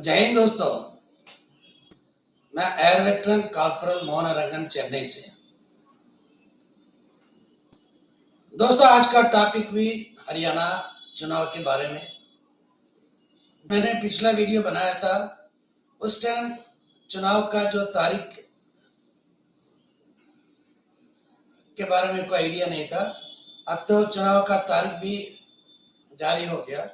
जय हिंद दोस्तों। मैं एयर वेटरन कॉर्पोरल मोहन रंगन चेन्नई से। दोस्तों आज का टॉपिक भी हरियाणा चुनाव के बारे में। मैंने पिछला वीडियो बनाया था, उस टाइम चुनाव का जो तारीख के बारे में कोई आइडिया नहीं था। अब तो चुनाव का तारीख भी जारी हो गया।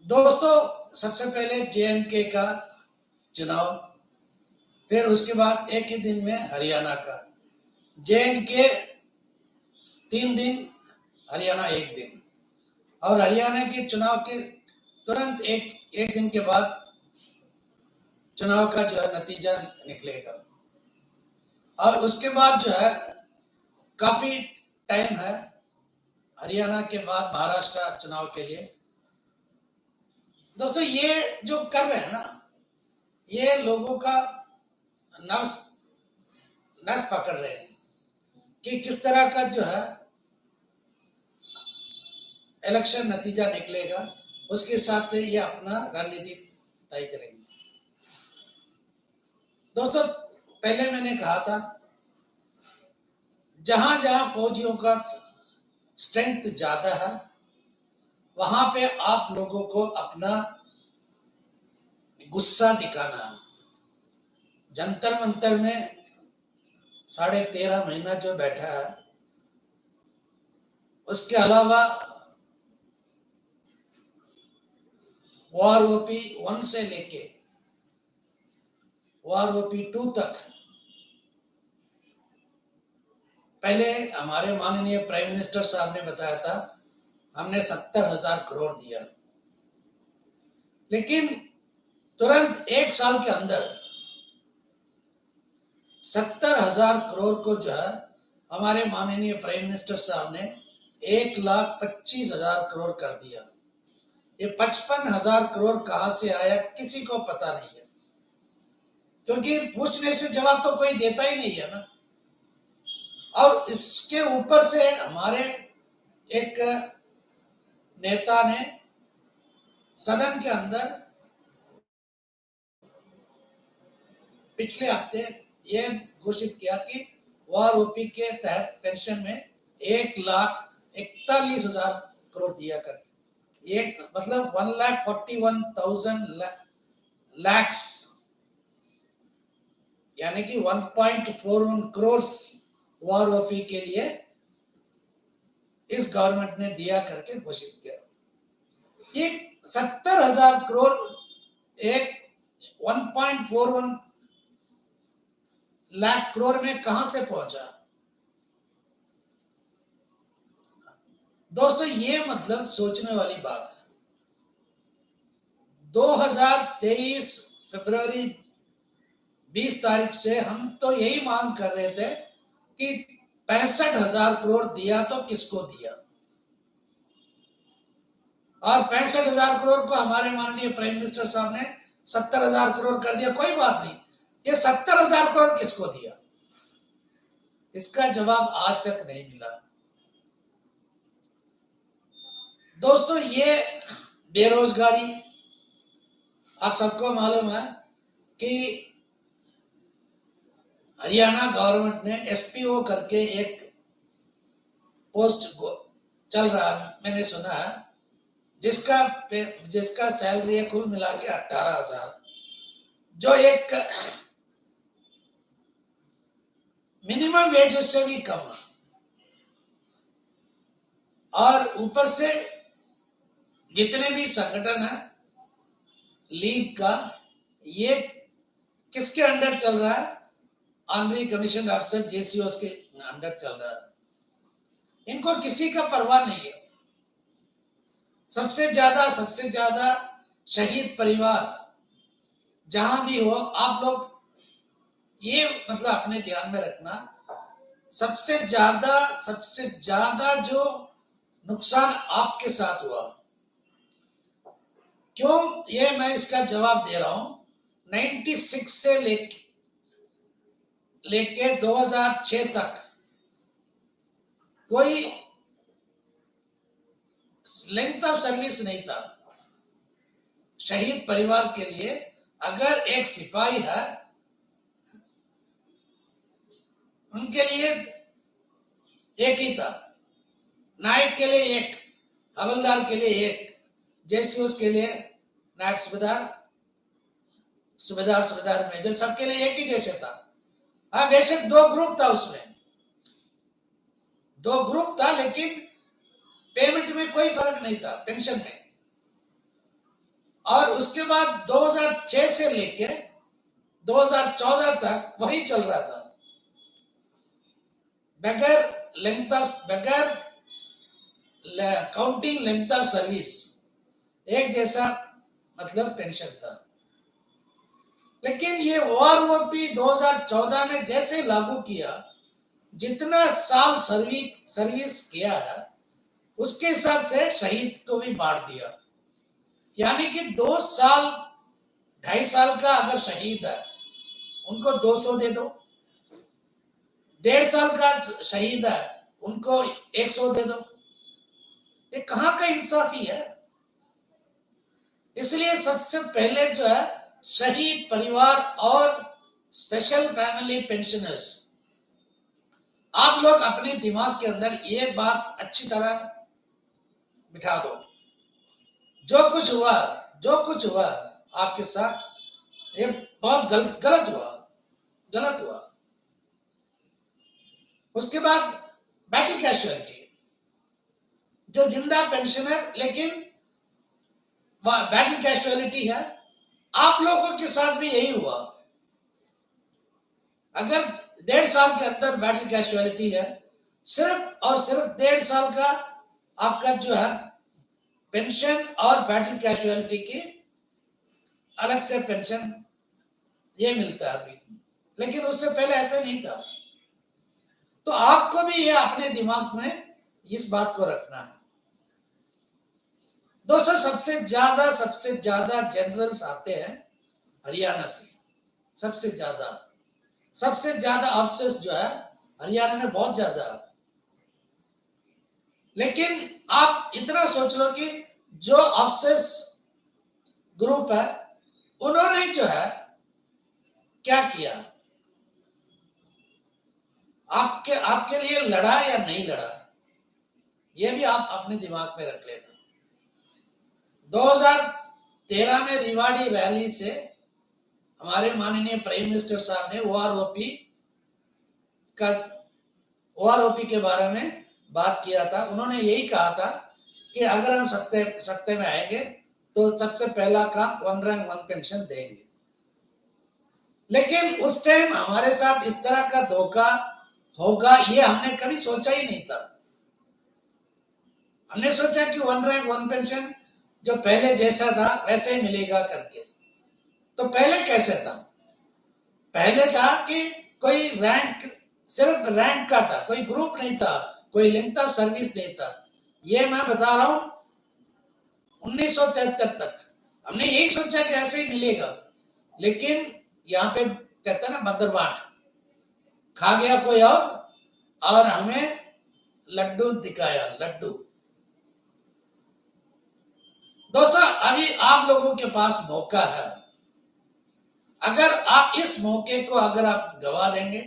दोस्तों सबसे पहले JNK का चुनाव, फिर उसके बाद एक ही दिन में हरियाणा का। JNK 3 दिन, हरियाणा 1 दिन। और हरियाणा के चुनाव के तुरंत एक दिन के बाद चुनाव का जो है नतीजा निकलेगा। और उसके बाद जो है काफी टाइम है हरियाणा के बाद महाराष्ट्र चुनाव के लिए। दोस्तों ये जो कर रहे हैं ना, ये लोगों का नस पकड़ रहे हैं कि किस तरह का जो है इलेक्शन नतीजा निकलेगा, उसके हिसाब से ये अपना रणनीति तय करेंगे। दोस्तों पहले मैंने कहा था, जहां जहां फौजियों का स्ट्रेंथ ज्यादा है वहां पे आप लोगों को अपना गुस्सा दिखाना है। जंतर मंतर में 13.5 महीना जो बैठा है, उसके अलावा वार-ओपी 1 से लेके वार-ओपी 2 तक पहले हमारे माननीय प्राइम मिनिस्टर साहब ने बताया था, हमने 70,000 करोड़ दिया। लेकिन तुरंत 1 साल के अंदर 70,000 करोड़ को जो है हमारे माननीय प्राइम मिनिस्टर साहब ने 1,25,000 करोड़ कर दिया। ये 55,000 करोड़ कहां से आया किसी को पता नहीं है, क्योंकि पूछने से जवाब तो कोई देता ही नहीं है ना। और इसके ऊपर से हमारे एक नेता ने सदन के अंदर पिछले हफ्ते ये घोषित किया कि वार-ओपी के तहत पेंशन में 1,41,000 करोड़ दिया करके, एक मतलब 1,41,000 lakhs यानी कि 1.41 करोड़ वार-ओपी के लिए इस गवर्नमेंट ने दिया करके घोषित किया। ये 70,000 करोड़ एक 1.41 लाख करोड़ में कहां से पहुंचा? दोस्तों ये मतलब सोचने वाली बात है। 2023 फरवरी 20 तारीख से हम तो यही मांग कर रहे थे कि 65,000 करोड़ दिया तो किसको दिया, और 65,000 करोड़ को हमारे माननीय प्राइम मिनिस्टर साहब ने 70,000 करोड़ कर दिया। कोई बात नहीं, ये 70,000 करोड़ किसको दिया, इसका जवाब आज तक नहीं मिला। दोस्तों ये बेरोजगारी, आप सबको मालूम है कि हरियाणा गवर्नमेंट ने SPO करके एक पोस्ट चल रहा है, मैंने सुना है, जिसका सैलरी है कुल मिला के 18,000, जो एक मिनिमम वेजेस से भी कम है। और ऊपर से जितने भी संगठन है लीग का, ये किसके अंडर चल रहा है? ऑनरी कमीशन ऑफिसर JCOs के अंडर चल रहा है। इनको किसी का परवाह नहीं है। सबसे ज्यादा शहीद परिवार जहां भी हो, आप लोग ये मतलब अपने ध्यान में रखना, सबसे ज्यादा जो नुकसान आपके साथ हुआ। क्यों? ये मैं इसका जवाब दे रहा हूं। 96 से लेके 2006 तक कोई लेंथ ऑफ सर्विस नहीं था। शहीद परिवार के लिए अगर एक सिपाही है, उनके लिए एक ही था, नायक के लिए एक, हवलदार के लिए एक, जेसीओस के लिए नायब सूबेदार, सूबेदार मेजर, सबके लिए एक ही जैसे था। हाँ, बेशक दो ग्रुप था, उसमें दो ग्रुप था, लेकिन पेमेंट में कोई फर्क नहीं था, पेंशन में। और उसके बाद 2006 से लेके 2014 तक वही चल रहा था, बगैर काउंटिंग लेंथ ऑफ सर्विस, एक जैसा मतलब पेंशन था। लेकिन ये ओआरओपी 2014 में जैसे लागू किया, जितना साल सर्विस किया है उसके हिसाब से शहीद को भी बांट दिया। यानी कि 2 साल 2.5 साल का अगर शहीद है, उनको 200 दे दो, 1.5 साल का शहीद है, उनको 100 दे दो। ये कहां का इंसाफी है? इसलिए सबसे पहले जो है शहीद परिवार और स्पेशल फैमिली पेंशनर्स, आप लोग अपने दिमाग के अंदर ये बात अच्छी तरह बिठा दो, जो कुछ हुआ आपके साथ, ये बहुत गलत हुआ। उसके बाद बैटल कैजुअलिटी, जो जिंदा पेंशनर लेकिन बैटल कैजुअलिटी है, आप लोगों के साथ भी यही हुआ। अगर 1.5 साल के अंदर बैटल कैजुअलिटी है, सिर्फ और सिर्फ 1.5 साल का आपका जो है पेंशन और बैटल कैजुअलिटी की अलग से पेंशन ये मिलता है अभी, लेकिन उससे पहले ऐसा नहीं था। तो आपको भी ये अपने दिमाग में इस बात को रखना है। दोस्तों, सबसे ज्यादा जनरल्स आते हैं हरियाणा से, सबसे ज्यादा ऑफिसर्स जो है हरियाणा में बहुत ज्यादा। लेकिन आप इतना सोच लो कि जो ऑफिसर्स ग्रुप है, उन्होंने जो है क्या किया, आपके लिए लड़ा या नहीं लड़ा, ये भी आप अपने दिमाग में रख लेना। 2013 में रिवाड़ी रैली से हमारे माननीय प्राइम मिनिस्टर साहब ने ओआरओपी के बारे में बात किया था। उन्होंने यही कहा था कि अगर हम सत्ते में आएंगे तो सबसे पहला काम 1 रैंक 1 पेंशन देंगे। लेकिन उस टाइम हमारे साथ इस तरह का धोखा होगा ये हमने कभी सोचा ही नहीं था। हमने सोचा कि 1 रैंक 1 पेंशन जो पहले जैसा था वैसे ही मिलेगा करके। तो पहले कैसे था? पहले था कि कोई रैंक, सिर्फ रैंक का था, कोई ग्रुप नहीं था, कोई लेंथ ऑफ सर्विस नहीं था। ये मैं बता रहा हूं 1973 तक हमने यही सोचा कि ऐसे ही मिलेगा। लेकिन यहाँ पे कहते हैं ना, बंदरबाट खा गया कोई और हमें लड्डू दिखाया, लड्डू। दोस्तों, अभी आप लोगों के पास मौका है। अगर आप इस मौके को अगर आप गवा देंगे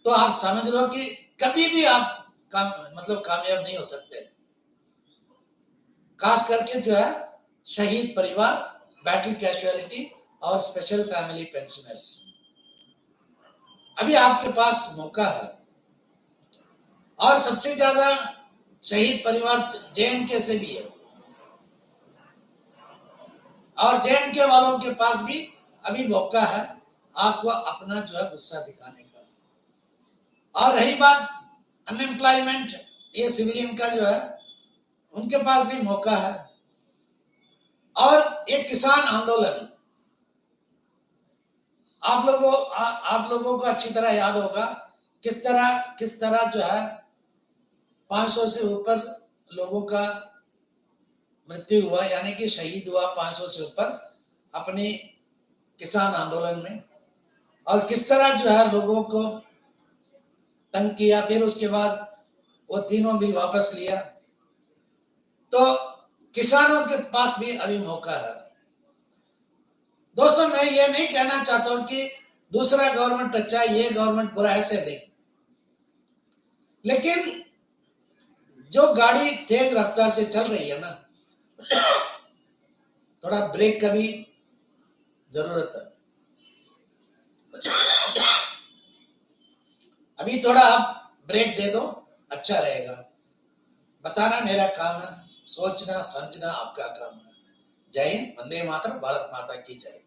तो आप समझ लो कि कभी भी आप कामयाब नहीं हो सकते। खास करके जो है शहीद परिवार, बैटल कैजुअलिटी और स्पेशल फैमिली पेंशनर्स, अभी आपके पास मौका है। और सबसे ज्यादा शहीद परिवार जेएनके से भी है, और जेएनके वालों के पास भी अभी मौका है आपको अपना जो है गुस्सा दिखाने का। और रही बात अनएम्प्लॉयमेंट, ये सिविलियन का जो है उनके पास भी मौका है। और एक किसान आंदोलन, आप लोगों को अच्छी तरह याद होगा किस तरह जो है 500 से ऊपर लोगों का मृत्यु हुआ, यानी कि शहीद हुआ 500 से ऊपर अपने किसान आंदोलन में। और किस तरह जो है लोगों को तंग किया, फिर उसके बाद वो तीनों बिल वापस लिया। तो किसानों के पास भी अभी मौका है। दोस्तों मैं ये नहीं कहना चाहता हूं कि दूसरा गवर्नमेंट अच्छा है, ये गवर्नमेंट बुरा है, ऐसे नहीं, लेकिन जो गाड़ी तेज रफ्तार से चल रही है ना, थोड़ा ब्रेक का भी जरूरत है। अभी थोड़ा आप ब्रेक दे दो, अच्छा रहेगा। बताना मेरा काम है, सोचना समझना आपका काम है। जय हिंद, वंदे मातरम, भारत माता की जय।